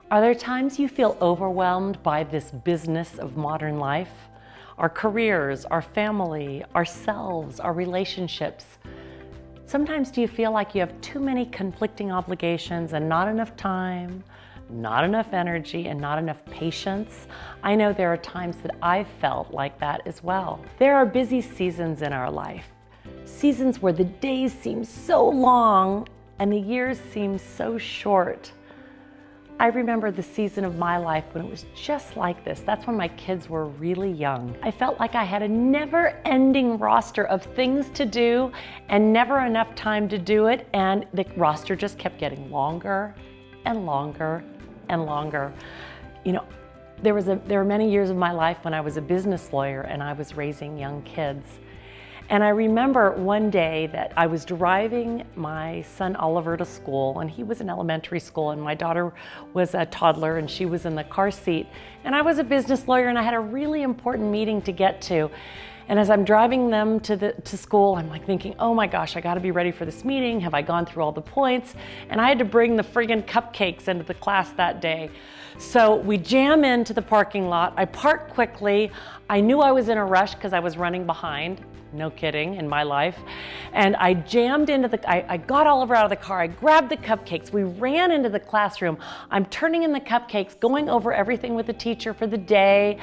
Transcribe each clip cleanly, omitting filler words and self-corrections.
Are there times you feel overwhelmed by this business of modern life? Our careers, our family, ourselves, our relationships. Sometimes do you feel like you have too many conflicting obligations and not enough time, not enough energy, and not enough patience? I know there are times that I've felt like that as well. There are busy seasons in our life, seasons where the days seem so long and the years seem so short. I remember the season of my life when it was just like this. That's when my kids were really young. I felt like I had a never-ending roster of things to do and never enough time to do it, and the roster just kept getting longer and longer and longer. You know, there were many years of my life when I was a business lawyer and I was raising young kids. And I remember one day that I was driving my son Oliver to school, and he was in elementary school, and my daughter was a toddler and she was in the car seat. And I was a business lawyer and I had a really important meeting to get to. And as I'm driving them to school, I'm like thinking, oh my gosh, I gotta be ready for this meeting. Have I gone through all the points? And I had to bring the friggin' cupcakes into the class that day. So we jam into the parking lot. I park quickly. I knew I was in a rush because I was running behind. No kidding, in my life. And I jammed into I got Oliver out of the car. I grabbed the cupcakes. We ran into the classroom. I'm turning in the cupcakes, going over everything with the teacher for the day.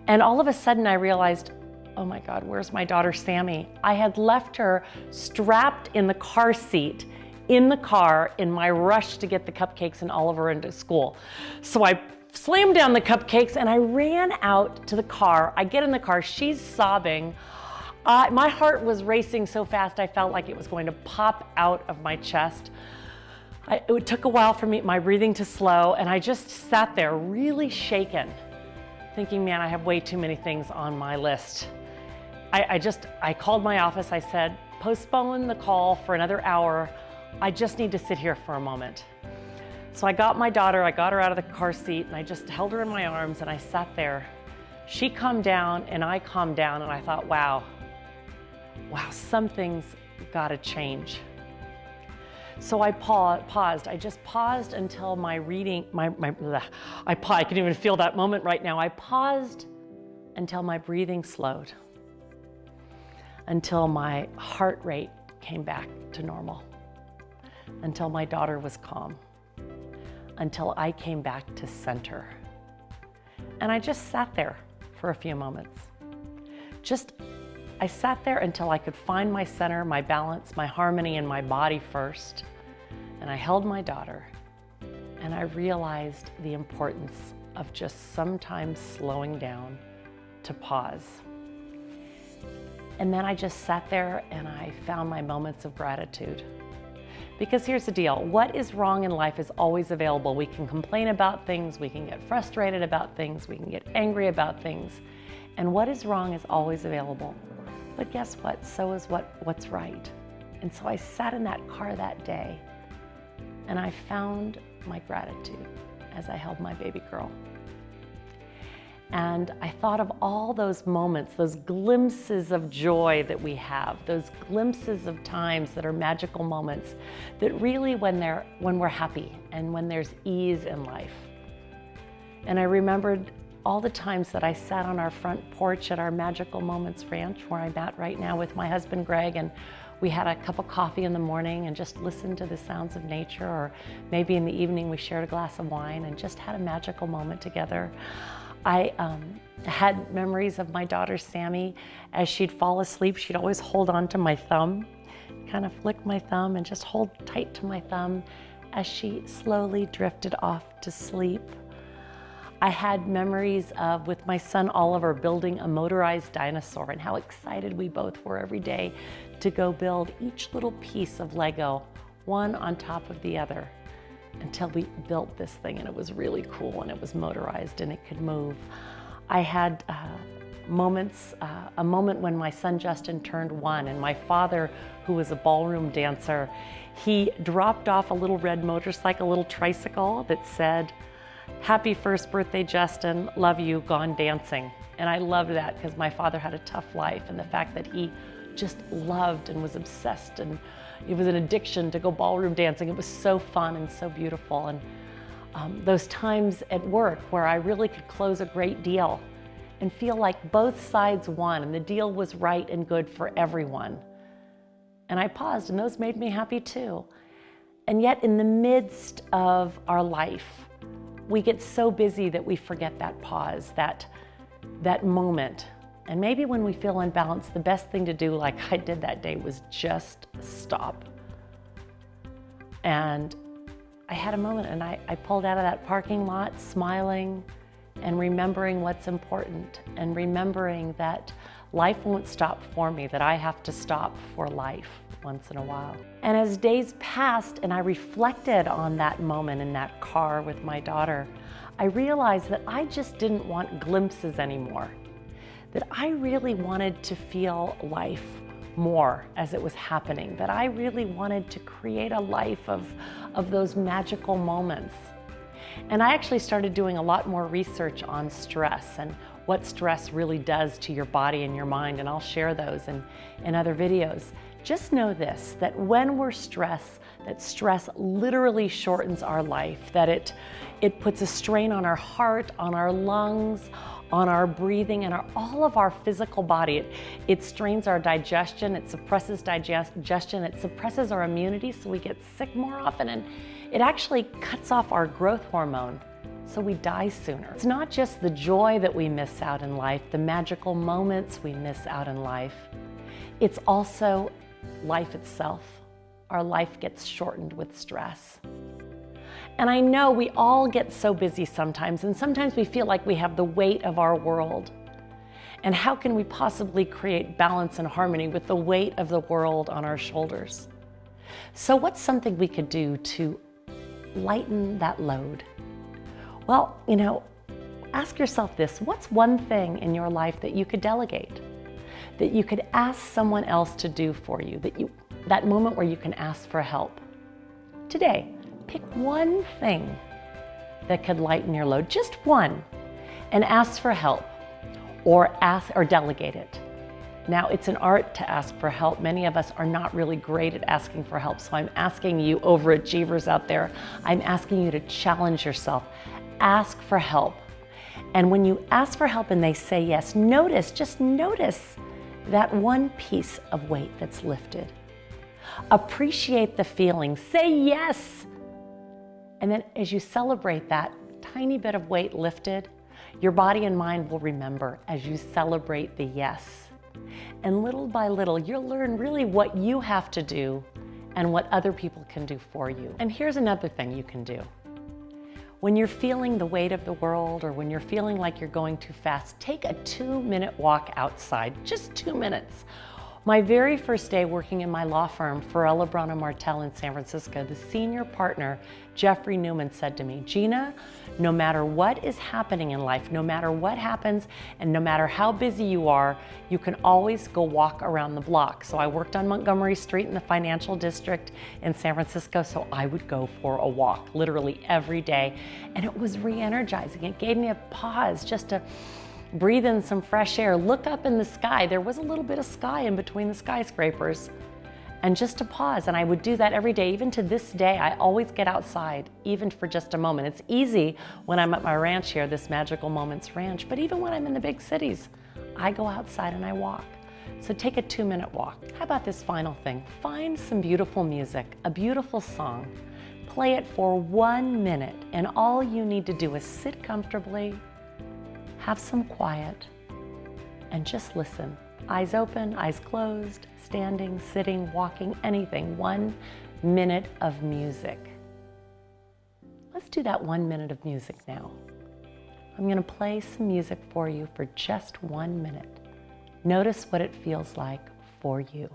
And all of a sudden I realized, oh my God, where's my daughter Sammy? I had left her strapped in the car seat in the car in my rush to get the cupcakes and Oliver into school. So I slammed down the cupcakes and I ran out to the car. I get in the car, she's sobbing. My heart was racing so fast I felt like it was going to pop out of my chest. It took a while for my breathing to slow, and I just sat there really shaken, thinking, man, I have way too many things on my list. I called my office. I said, postpone the call for another hour. I just need to sit here for a moment. So I got my daughter, I got her out of the car seat, and I just held her in my arms and I sat there. She calmed down and I calmed down, and I thought, wow, something's gotta change. So I paused. I just paused until my reading, I can even feel that moment right now. I paused until my breathing slowed, until my heart rate came back to normal, until my daughter was calm, until I came back to center. And I just sat there for a few moments. I sat there until I could find my center, my balance, my harmony in my body first. And I held my daughter, and I realized the importance of just sometimes slowing down to pause. And then I just sat there and I found my moments of gratitude. Because here's the deal, what is wrong in life is always available. We can complain about things, we can get frustrated about things, we can get angry about things. And what is wrong is always available. But guess what? So is what's right. And so I sat in that car that day and I found my gratitude as I held my baby girl. And I thought of all those moments, those glimpses of joy that we have, those glimpses of times that are magical moments that really when we're happy and when there's ease in life. And I remembered all the times that I sat on our front porch at our Magical Moments Ranch, where I'm at right now with my husband Greg, and we had a cup of coffee in the morning and just listened to the sounds of nature, or maybe in the evening we shared a glass of wine and just had a magical moment together. I had memories of my daughter Sammy. As she'd fall asleep, she'd always hold on to my thumb, kind of flick my thumb and just hold tight to my thumb as she slowly drifted off to sleep. I had memories of, with my son Oliver, building a motorized dinosaur and how excited we both were every day to go build each little piece of Lego, one on top of the other, until we built this thing and it was really cool and it was motorized and it could move. I had a moment when my son Justin turned 1, and my father, who was a ballroom dancer, he dropped off a little red motorcycle, a little tricycle that said, "Happy first birthday, Justin, love you, gone dancing." And I loved that because my father had a tough life, and the fact that he just loved and was obsessed, and it was an addiction to go ballroom dancing. It was so fun and so beautiful. And Those times at work where I really could close a great deal and feel like both sides won and the deal was right and good for everyone. And I paused, and those made me happy too. And yet in the midst of our life, we get so busy that we forget that pause, that moment. And maybe when we feel unbalanced, the best thing to do, like I did that day, was just stop. And I had a moment, and I pulled out of that parking lot smiling and remembering what's important, and remembering that life won't stop for me, that I have to stop for life once in a while. And as days passed and I reflected on that moment in that car with my daughter, I realized that I just didn't want glimpses anymore, that I really wanted to feel life more as it was happening, that I really wanted to create a life of those magical moments. And I actually started doing a lot more research on stress and what stress really does to your body and your mind, and I'll share those in other videos. Just know this, that when we're stressed, that stress literally shortens our life, that it puts a strain on our heart, on our lungs, on our breathing, and all of our physical body. It strains our digestion, it suppresses digestion, it suppresses our immunity, so we get sick more often, and it actually cuts off our growth hormone, so we die sooner. It's not just the joy that we miss out in life, the magical moments we miss out in life. It's also life itself. Our life gets shortened with stress. And I know we all get so busy sometimes, and sometimes we feel like we have the weight of our world. And how can we possibly create balance and harmony with the weight of the world on our shoulders? So what's something we could do to lighten that load? Well, ask yourself this: what's one thing in your life that you could delegate, that you could ask someone else to do for you, that moment where you can ask for help? Today, pick one thing that could lighten your load, just one, and ask for help, or delegate it. Now, it's an art to ask for help. Many of us are not really great at asking for help, so I'm asking you overachievers out there, I'm asking you to challenge yourself. Ask for help. And when you ask for help and they say yes, just notice that one piece of weight that's lifted. Appreciate the feeling, say yes. And then as you celebrate that tiny bit of weight lifted, your body and mind will remember as you celebrate the yes. And little by little, you'll learn really what you have to do and what other people can do for you. And here's another thing you can do. When you're feeling the weight of the world, or when you're feeling like you're going too fast, take a 2-minute walk outside, just 2 minutes. My very first day working in my law firm, Farella, Braun & Martel in San Francisco, the senior partner, Jeffrey Newman, said to me, "Gina, no matter what is happening in life, no matter what happens, and no matter how busy you are, you can always go walk around the block." So I worked on Montgomery Street in the financial district in San Francisco, so I would go for a walk literally every day. And it was re-energizing. It gave me a pause just to breathe in some fresh air, look up in the sky. There was a little bit of sky in between the skyscrapers, and just to pause. And I would do that every day. Even to this day, I always get outside, even for just a moment. It's easy when I'm at my ranch here, this Magical Moments Ranch, but even when I'm in the big cities, I go outside and I walk. So take a 2-minute walk. How about this final thing? Find some beautiful music, a beautiful song. Play it for 1 minute, and all you need to do is sit comfortably, have some quiet, and just listen. Eyes open, eyes closed, standing, sitting, walking, anything. 1 minute of music. Let's do that 1 minute of music now. I'm going to play some music for you for just 1 minute. Notice what it feels like for you.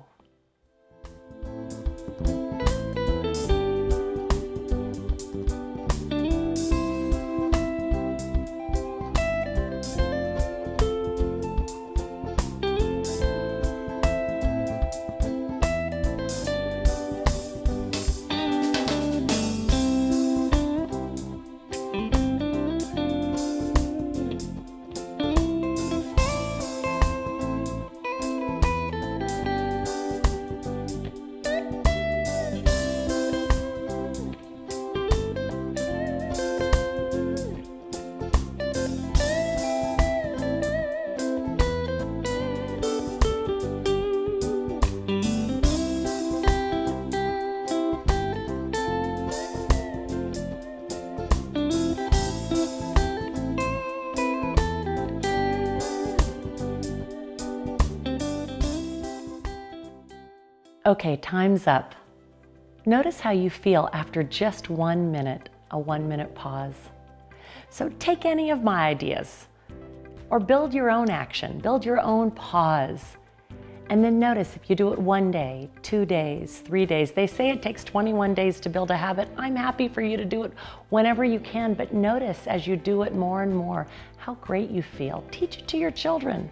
Okay, time's up. Notice how you feel after just 1 minute, a 1-minute pause. So take any of my ideas or build your own action, build your own pause. And then notice if you do it 1 day, 2 days, 3 days. They say it takes 21 days to build a habit. I'm happy for you to do it whenever you can, but notice as you do it more and more how great you feel. Teach it to your children.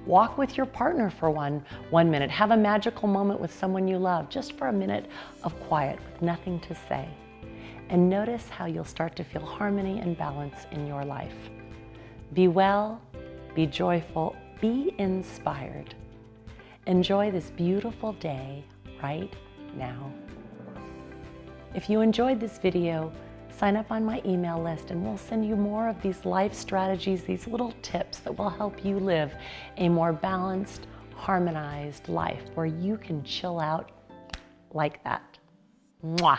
Walk with your partner for one minute. Have a magical moment with someone you love, just for a minute of quiet with nothing to say. And notice how you'll start to feel harmony and balance in your life. Be well, be joyful, be inspired. Enjoy this beautiful day right now. If you enjoyed this video, sign up on my email list and we'll send you more of these life strategies, these little tips that will help you live a more balanced, harmonized life where you can chill out like that. Mwah!